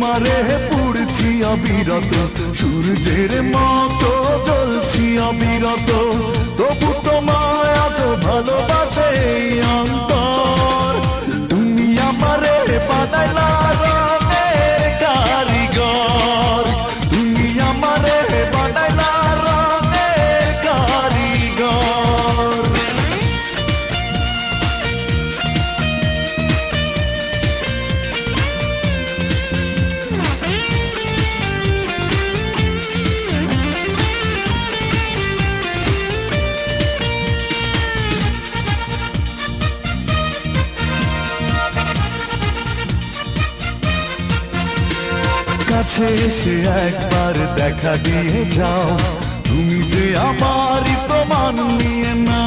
তোমারে পুড়ছি অবিরত, সূর্যের মতো জ্বলছি অবিরত, তবু তোমায় আজ ভালোবাসে এই অন্তর। তুমি আমারে বানাইলা রঙের কারিগর, তুমি আমারে বানাইলা রঙের কারিগর। কাছে এসে একবার দেখা দিয়ে যাও, তুমি যে আমারই প্রমাণ নিয়ে না।